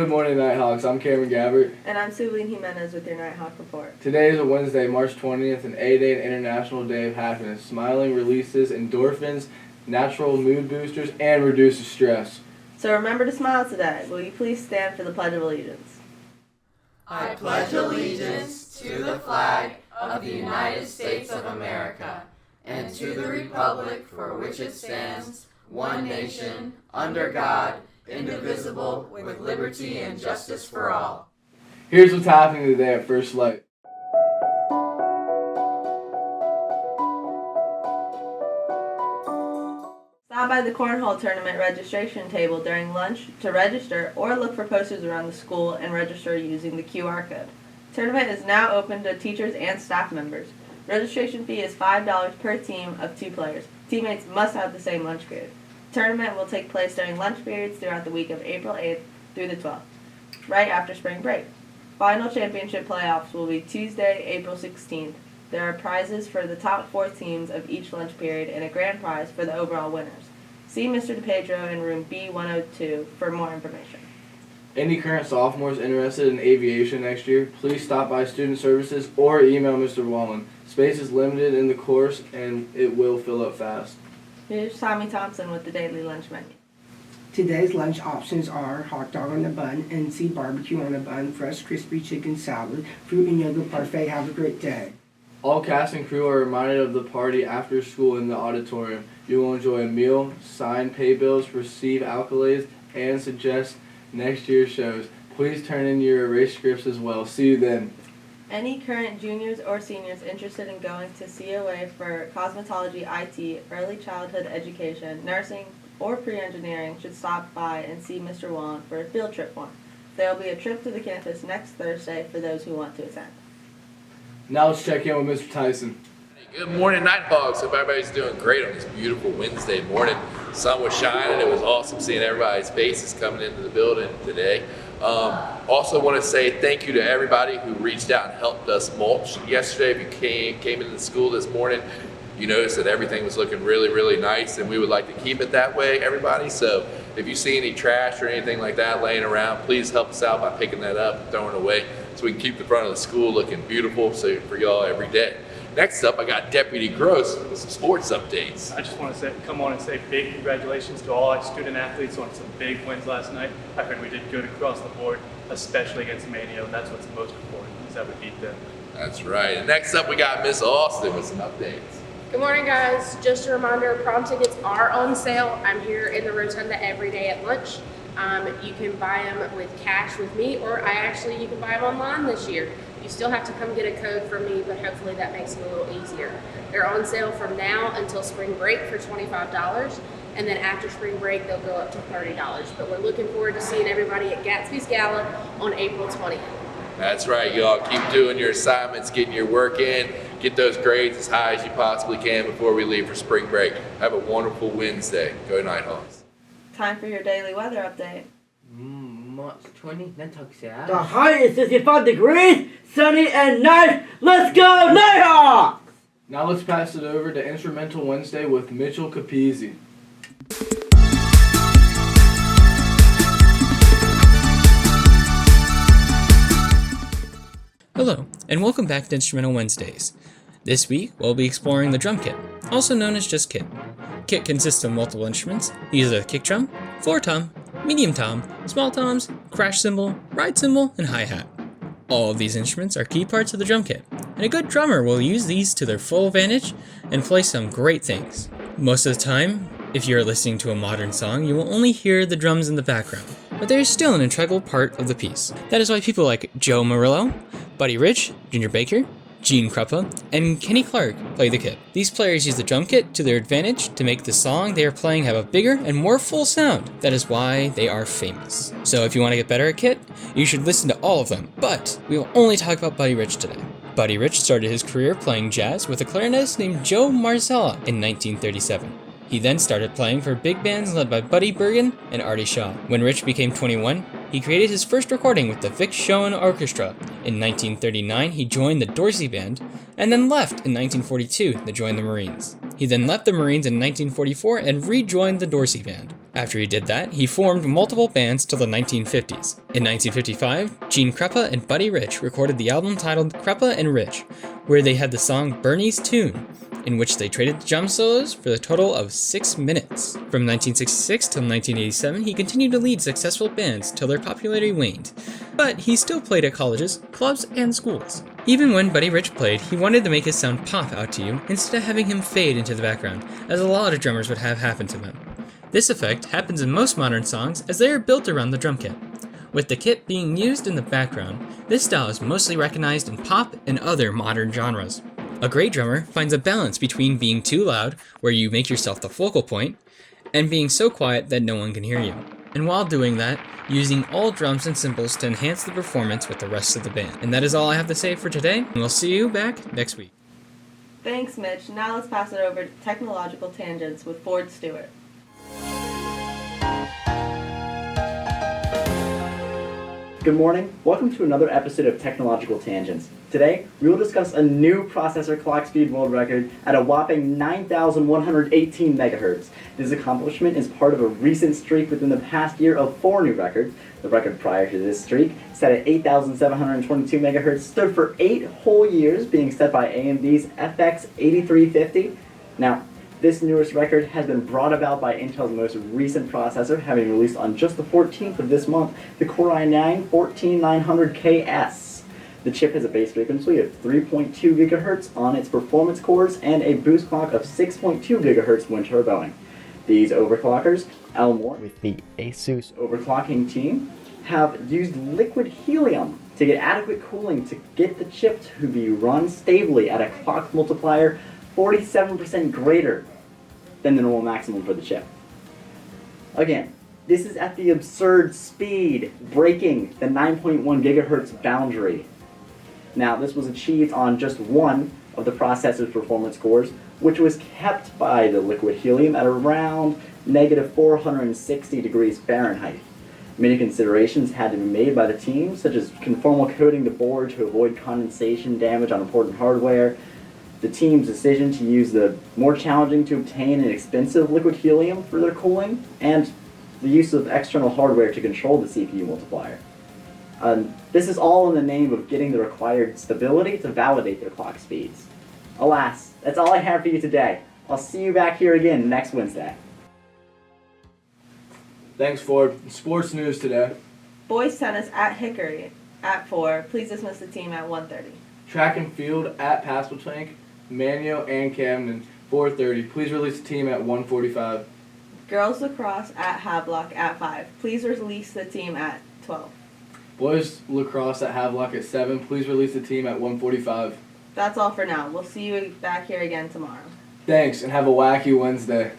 Good morning, Nighthawks. I'm Cameron Gabbert. And I'm Suleen Jimenez with your Nighthawk Report. Today is a Wednesday, March 20th, an A-Day and International Day of Happiness. Smiling releases endorphins, natural mood boosters, and reduces stress. So remember to smile today. Will you please stand for the Pledge of Allegiance? I pledge allegiance to the flag of the United States of America and to the republic for which it stands, one nation, under God, indivisible, with liberty and justice for all. Here's what's happening today at First Light. Stop by the Cornhole Tournament registration table during lunch to register or look for posters around the school and register using the QR code. The tournament is now open to teachers and staff members. Registration fee is $5 per team of 2 players. Teammates must have the same lunch period. The tournament will take place during lunch periods throughout the week of April 8th through the 12th, right after spring break. Final championship playoffs will be Tuesday, April 16th. There are prizes for the top 4 teams of each lunch period and a grand prize for the overall winners. See Mr. DePedro in room B102 for more information. Any current sophomores interested in aviation next year, please stop by Student Services or email Mr. Wallen. Space is limited in the course and it will fill up fast. Here's Tommy Thompson with the daily lunch menu. Today's lunch options are hot dog on a bun, NC barbecue on a bun, fresh crispy chicken salad, fruit and yogurt parfait. Have a great day. All cast and crew are reminded of the party after school in the auditorium. You will enjoy a meal, sign pay bills, receive accolades, and suggest next year's shows. Please turn in your erase scripts as well. See you then. Any current juniors or seniors interested in going to COA for cosmetology, IT, early childhood education, nursing, or pre-engineering should stop by and see Mr. Wallen for a field trip form. There will be a trip to the campus next Thursday for those who want to attend. Now let's check in with Mr. Tyson. Good morning, Nighthawks. Hope everybody's doing great on this beautiful Wednesday morning. Sun was shining. It was awesome seeing everybody's faces coming into the building today. Also want to say thank you to everybody who reached out and helped us mulch yesterday. If you came into the school this morning, you noticed that everything was looking really, really nice, and we would like to keep it that way, everybody. So if you see any trash or anything like that laying around, please help us out by picking that up and throwing it away so we can keep the front of the school looking beautiful for y'all every day. Next up, I got Deputy Gross with some sports updates. I just want to come on and say big congratulations to all our student athletes on some big wins last night. I heard we did good across the board, especially against Mania, and that's what's most important, is that we beat them. That's right. And next up, we got Miss Austin with some updates. Good morning, guys. Just a reminder, prom tickets are on sale. I'm here in the Rotunda every day at lunch. You can buy them with cash with me, or you can buy them online this year. You still have to come get a code from me, but hopefully that makes it a little easier. They're on sale from now until spring break for $25, and then after spring break, they'll go up to $30. But we're looking forward to seeing everybody at Gatsby's Gala on April 20th. That's right, y'all. Keep doing your assignments, getting your work in, get those grades as high as you possibly can before we leave for spring break. Have a wonderful Wednesday. Go Nighthawks. Time for your daily weather update. March 20, Nighthawks. The high is 65 degrees, sunny and nice. Let's go Nighthawks! Now let's pass it over to Instrumental Wednesday with Mitchell Capizzi. Hello, and welcome back to Instrumental Wednesdays. This week, we'll be exploring the drum kit, also known as just kit. Kit consists of multiple instruments. These are the kick drum, floor tom, medium tom, small toms, crash cymbal, ride cymbal, and hi-hat. All of these instruments are key parts of the drum kit, and a good drummer will use these to their full advantage and play some great things. Most of the time, if you're listening to a modern song, you will only hear the drums in the background, but there is still an integral part of the piece. That is why people like Joe Murillo, Buddy Rich, Ginger Baker, Gene Krupa, and Kenny Clark play the kit. These players use the drum kit to their advantage to make the song they are playing have a bigger and more full sound. That is why they are famous. So if you want to get better at kit, you should listen to all of them, but we will only talk about Buddy Rich today. Buddy Rich started his career playing jazz with a clarinetist named Joe Marzella in 1937. He then started playing for big bands led by Buddy Bergen and Artie Shaw. When Rich became 21, he created his first recording with the Vic Schoen Orchestra. In 1939, he joined the Dorsey Band, and then left in 1942 to join the Marines. He then left the Marines in 1944 and rejoined the Dorsey Band. After he did that, he formed multiple bands till the 1950s. In 1955, Gene Krupa and Buddy Rich recorded the album titled Krupa and Rich, where they had the song Bernie's Tune, in which they traded the drum solos for a total of 6 minutes. From 1966 till 1987, he continued to lead successful bands till their popularity waned, but he still played at colleges, clubs, and schools. Even when Buddy Rich played, he wanted to make his sound pop out to you instead of having him fade into the background, as a lot of drummers would have happen to them. This effect happens in most modern songs as they are built around the drum kit. With the kit being used in the background, this style is mostly recognized in pop and other modern genres. A great drummer finds a balance between being too loud, where you make yourself the focal point, and being so quiet that no one can hear you. And while doing that, using all drums and cymbals to enhance the performance with the rest of the band. And that is all I have to say for today, and we'll see you back next week. Thanks, Mitch. Now let's pass it over to Technological Tangents with Ford Stewart. Good morning. Welcome to another episode of Technological Tangents. Today, we will discuss a new processor clock speed world record at a whopping 9,118 megahertz. This accomplishment is part of a recent streak within the past year of 4 new records. The record prior to this streak, set at 8,722 megahertz, stood for 8 whole years, being set by AMD's FX 8350. Now, this newest record has been brought about by Intel's most recent processor, having released on just the 14th of this month, the Core i9-14900KS. The chip has a base frequency of 3.2 gigahertz on its performance cores and a boost clock of 6.2 gigahertz when turboing. These overclockers, Elmore, with the ASUS overclocking team, have used liquid helium to get adequate cooling to get the chip to be run stably at a clock multiplier 47% greater than the normal maximum for the chip. Again, this is at the absurd speed, breaking the 9.1 gigahertz boundary. Now, this was achieved on just one of the processor's performance cores, which was kept by the liquid helium at around negative 460 degrees Fahrenheit. Many considerations had to be made by the team, such as conformal coating the board to avoid condensation damage on important hardware, the team's decision to use the more challenging to obtain and expensive liquid helium for their cooling, and the use of external hardware to control the CPU multiplier. This is all in the name of getting the required stability to validate their clock speeds. Alas, that's all I have for you today. I'll see you back here again next Wednesday. Thanks, Ford. Sports news today. Boys tennis at Hickory at 4. Please dismiss the team at 1:30. Track and field at Pasquotank, Manio and Camden, 4:30. Please release the team at 1:45. Girls lacrosse at Havelock at 5. Please release the team at 12. Boys lacrosse at Havelock at 7. Please release the team at 1:45. That's all for now. We'll see you back here again tomorrow. Thanks, and have a wacky Wednesday.